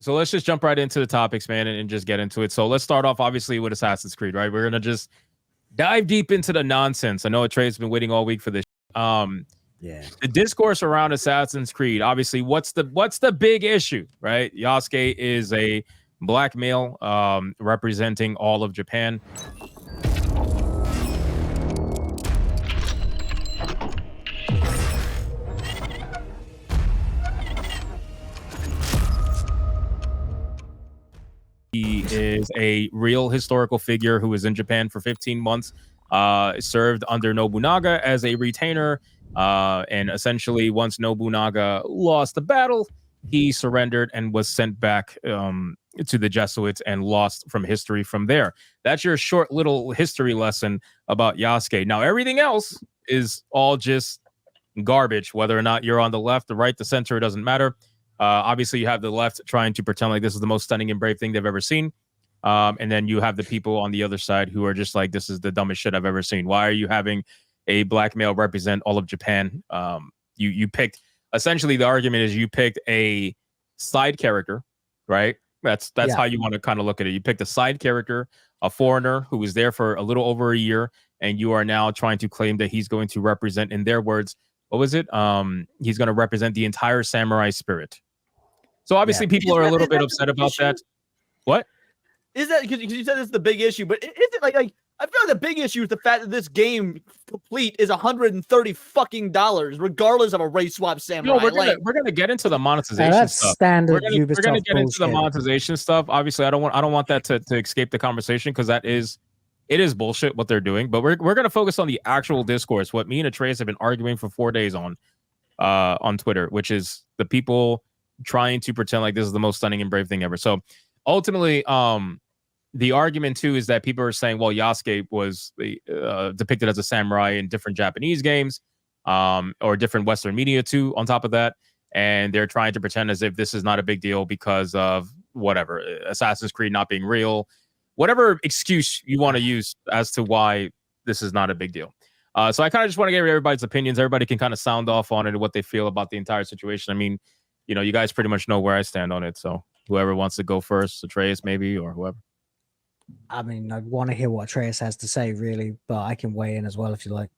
So let's just jump right into the topics, man, and just get into it. So let's start off, obviously, with Assassin's Creed, right? We're gonna just dive deep into the nonsense. I know Trey's been waiting all week for this. Yeah. The discourse around Assassin's Creed. Obviously, what's the big issue, right? Yasuke is a black male representing all of Japan. He is a real historical figure who was in Japan for 15 months, served under Nobunaga as a retainer, and essentially once Nobunaga lost the battle, he surrendered and was sent back to the Jesuits and lost from history from there. That's your short little history lesson about Yasuke. Now, everything else is all just garbage, whether or not you're on the left, the right, the center, it doesn't matter. Obviously, you have the left trying to pretend like this is the most stunning and brave thing they've ever seen. And then you have the people on the other side who are just like, this is the dumbest shit I've ever seen. Why are you having a black male represent all of Japan? You picked, essentially the argument is you picked a side character, right? That's how you want to kind of look at it. You picked a side character, a foreigner who was there for a little over a year, and you are now trying to claim that he's going to represent, in their words, what was it? He's going to represent the entire samurai spirit. So obviously people are a little bit upset about that. What? Is that because you said it's the big issue, but is it like I feel like the big issue is the fact that this game complete is $130 fucking regardless of a race swap samurai. No, we're gonna get into the monetization that's stuff. Standard we're gonna get into the bullshit. monetization stuff. Obviously, I don't want that to escape the conversation because it is bullshit what they're doing. But we're gonna focus on the actual discourse, what me and Atreus have been arguing for 4 days on Twitter, which is the people trying to pretend like this is the most stunning and brave thing ever. So ultimately, the argument too is that people are saying, well, Yasuke was depicted as a samurai in different Japanese games, or different Western media too, on top of that. And they're trying to pretend as if this is not a big deal because of whatever, Assassin's Creed not being real, whatever excuse you want to use as to why this is not a big deal. So I kind of just want to get everybody's opinions. Everybody can kind of sound off on it and what they feel about the entire situation. I mean, you know, you guys pretty much know where I stand on it. So whoever wants to go first, Atreus maybe, or whoever. I mean, I want to hear what Atreus has to say, really, but I can weigh in as well if you like.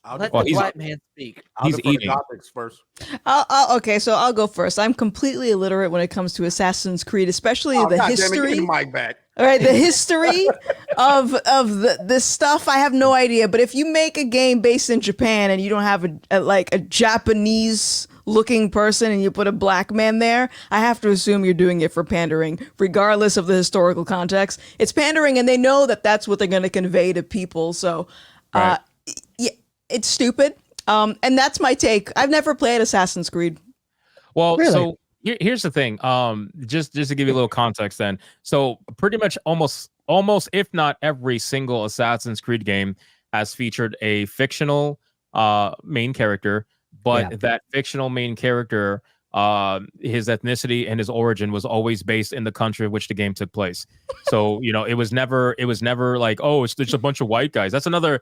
I'll let the white man speak. He's eating. First. Okay, so I'll go first. I'm completely illiterate when it comes to Assassin's Creed, especially the history. Give me the mic back. All right, the history of this stuff, I have no idea. But if you make a game based in Japan and you don't have a Japanese looking person and you put a black man there, I have to assume you're doing it for pandering, regardless of the historical context. It's pandering, and they know that that's what they're going to convey to people. So, yeah, it's stupid. And that's my take. I've never played Assassin's Creed. Well, Really? so here's the thing. Just to give you a little context then. So pretty much almost if not every single Assassin's Creed game has featured a fictional main character, but that fictional main character, his ethnicity and his origin was always based in the country of which the game took place. So, you know, it was never like, oh, it's just a bunch of white guys. That's another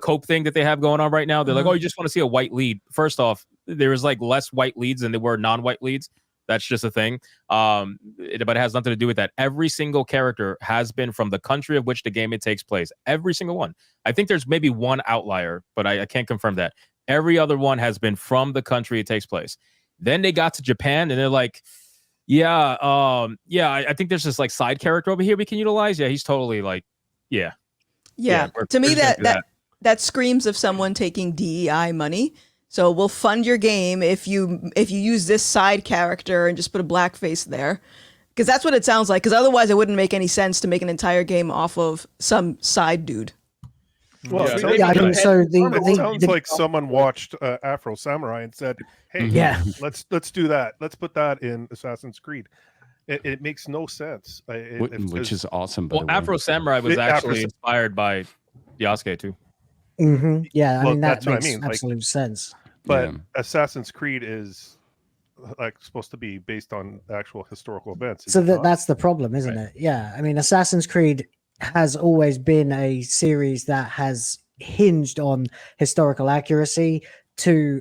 cope thing that they have going on right now. They're like, oh, you just want to see a white lead. First off, there is like less white leads than there were non-white leads. That's just a thing. But it has nothing to do with that. Every single character has been from the country of which the game it takes place. Every single one. I think there's maybe one outlier, but I can't confirm that. Every other one has been from the country it takes place. Then they got to Japan and they're like, I think there's this like side character over here we can utilize. Yeah, he's totally like, yeah. To me, that screams of someone taking DEI money. So we'll fund your game if you use this side character and just put a black face there. Because that's what it sounds like. Because otherwise it wouldn't make any sense to make an entire game off of some side dude. Well, it sounds like someone watched Afro Samurai and said, "Hey, let's do that. Let's put that in Assassin's Creed." It makes no sense. Which is awesome. Well, Afro Samurai was actually inspired by Yasuke too. Mm-hmm. Yeah, I mean that that's makes absolute sense. But Assassin's Creed is like supposed to be based on actual historical events. So that's the problem, isn't it? Yeah, I mean, Assassin's Creed has always been a series that has hinged on historical accuracy to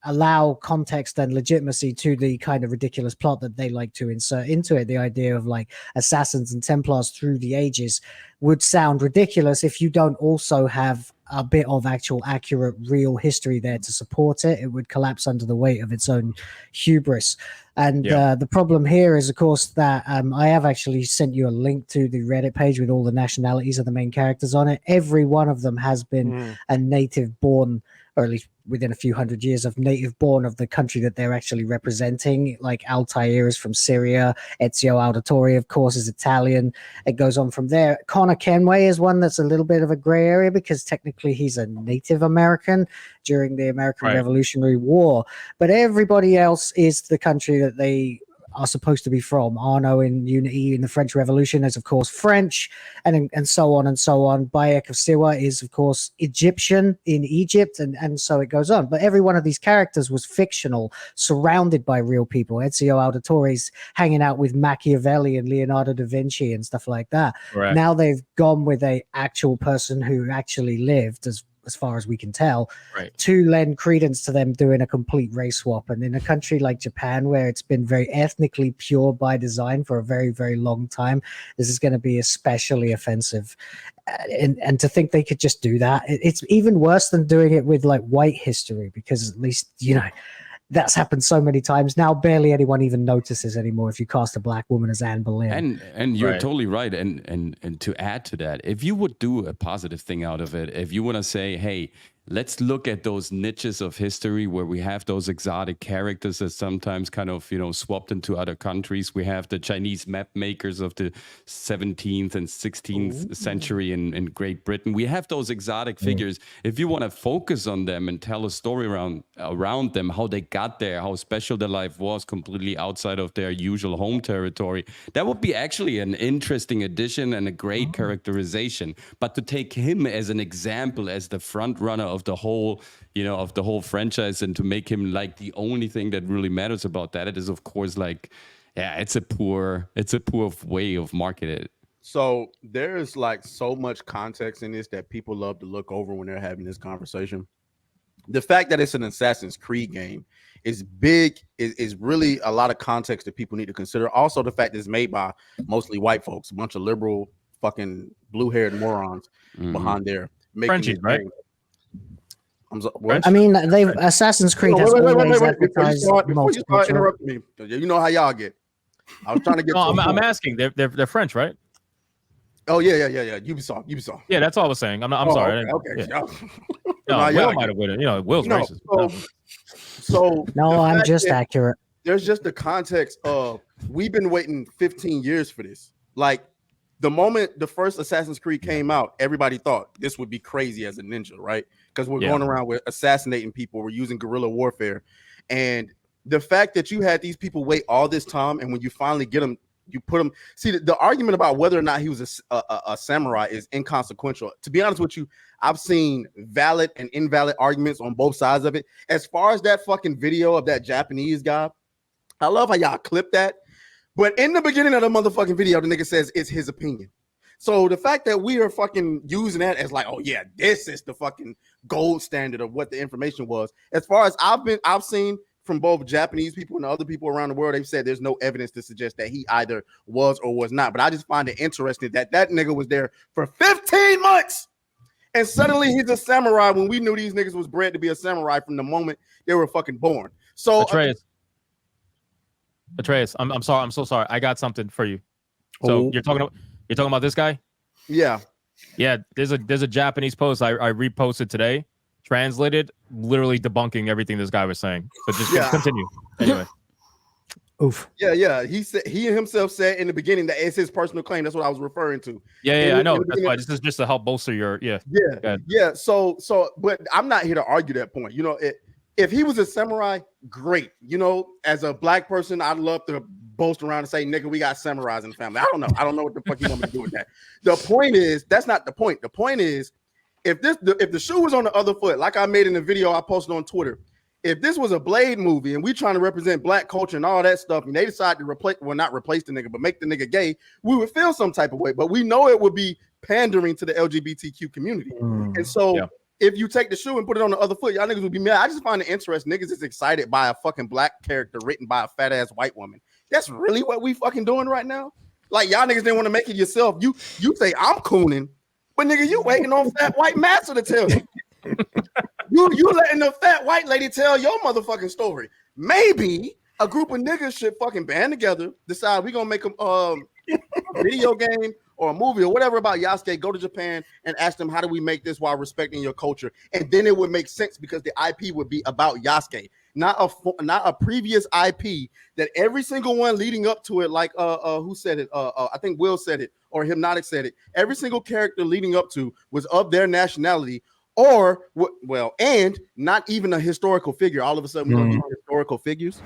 allow context and legitimacy to the kind of ridiculous plot that they like to insert into it. The idea of like assassins and Templars through the ages would sound ridiculous if you don't also have a bit of actual accurate real history there to support it. It would collapse under the weight of its own hubris. And the problem here is, of course, that I have actually sent you a link to the Reddit page with all the nationalities of the main characters on it. Every one of them has been a native born, or at least within a few hundred years of native born of the country that they're actually representing. Like Altair is from Syria, Ezio Auditore, of course, is Italian. It goes on from there. Connor Kenway is one that's a little bit of a gray area because technically he's a Native American during the American Revolutionary War. But everybody else is the country that they are supposed to be from. Arno in Unity in the French Revolution is, of course, French, and so on and so on. Bayek of Siwa is, of course, Egyptian in Egypt, and so it goes on. But every one of these characters was fictional, surrounded by real people. Ezio Auditore's hanging out with Machiavelli and Leonardo da Vinci and stuff like that. Right. Now they've gone with a actual person who actually lived, as far as we can tell, to lend credence to them doing a complete race swap. And in a country like Japan, where it's been very ethnically pure by design for a very, very long time, this is going to be especially offensive. And to think they could just do that, it's even worse than doing it with like white history, because at least, you know, that's happened so many times now. Barely anyone even notices anymore if you cast a black woman as Anne Boleyn. And you're totally right. And to add to that, if you would do a positive thing out of it, if you want to say, hey, let's look at those niches of history where we have those exotic characters that sometimes kind of, you know, swapped into other countries. We have the Chinese map makers of the 17th and 16th century in Great Britain. We have those exotic figures. If you want to focus on them and tell a story around them, how they got there, how special their life was completely outside of their usual home territory, that would be actually an interesting addition and a great characterization. But to take him as an example, as the front runner of the whole, you know, of the whole franchise, and to make him like the only thing that really matters about that, it is of course like, yeah, it's a poor way of marketing it. So there's like so much context in this that people love to look over when they're having this conversation. The fact that it's an Assassin's Creed game is big, is really a lot of context that people need to consider. Also, the fact that it's made by mostly white folks, a bunch of liberal fucking blue-haired morons behind there. Frenchies, right? I mean, Assassin's Creed has always advertised before you start interrupting me. You know how y'all get. I was trying to get. No, I'm asking. They're French, right? Oh yeah. Ubisoft. Yeah, that's all I was saying. I'm sorry. Okay. Yeah. No, Will might have won it. You know, Will's racist. So no, I'm just accurate. There's just the context of we've been waiting 15 years for this. Like the moment the first Assassin's Creed came out, everybody thought this would be crazy as a ninja, right? Because we're going around with assassinating people, we're using guerrilla warfare, and the fact that you had these people wait all this time, and when you finally get them, you put them. See, the argument about whether or not he was a samurai is inconsequential. To be honest with you, I've seen valid and invalid arguments on both sides of it. As far as that fucking video of that Japanese guy, I love how y'all clip that. But in the beginning of the motherfucking video, the nigga says it's his opinion. So the fact that we are fucking using that as like, oh yeah, this is the fucking gold standard of what the information was. As far as I've seen from both Japanese people and other people around the world, they've said there's no evidence to suggest that he either was or was not. But I just find it interesting that that nigga was there for 15 months and suddenly he's a samurai when we knew these niggas was bred to be a samurai from the moment they were fucking born. So Atreus, I'm sorry. I'm so sorry. I got something for you. So you're talking about this guy? Yeah. Yeah. There's a Japanese post I reposted today, translated, literally debunking everything this guy was saying. So just continue. Anyway. Oof. Yeah. He said he himself said in the beginning that it's his personal claim. That's what I was referring to. Yeah, I know. That's why this is just to help bolster your Yeah. So, but I'm not here to argue that point. You know, if he was a samurai, great. You know, as a black person, I'd love to boast around and say, nigga, we got samurais in the family. I don't know what the fuck you want me to do with that. The point is, that's not the point. The point is, if the shoe was on the other foot, like I made in the video I posted on Twitter, if this was a Blade movie and we trying to represent black culture and all that stuff, and they decide to not replace the nigga, but make the nigga gay, we would feel some type of way. But we know it would be pandering to the LGBTQ community. And so if you take the shoe and put it on the other foot, y'all niggas would be mad. I just find it interesting. Niggas is excited by a fucking black character written by a fat ass white woman. That's really what we fucking doing right now. Like y'all niggas didn't want to make it yourself. You say I'm cooning, but nigga, you waiting on fat white master to tell you. you letting the fat white lady tell your motherfucking story. Maybe a group of niggas should fucking band together, decide we gonna make a video game or a movie or whatever about Yasuke, go to Japan and ask them, how do we make this while respecting your culture? And then it would make sense because the IP would be about Yasuke, not a previous IP that every single one leading up to it, like who said it? I think Will said it or Hypnotic said it. Every single character leading up to was of their nationality or, well, and not even a historical figure. All of a sudden, we're going to do historical figures.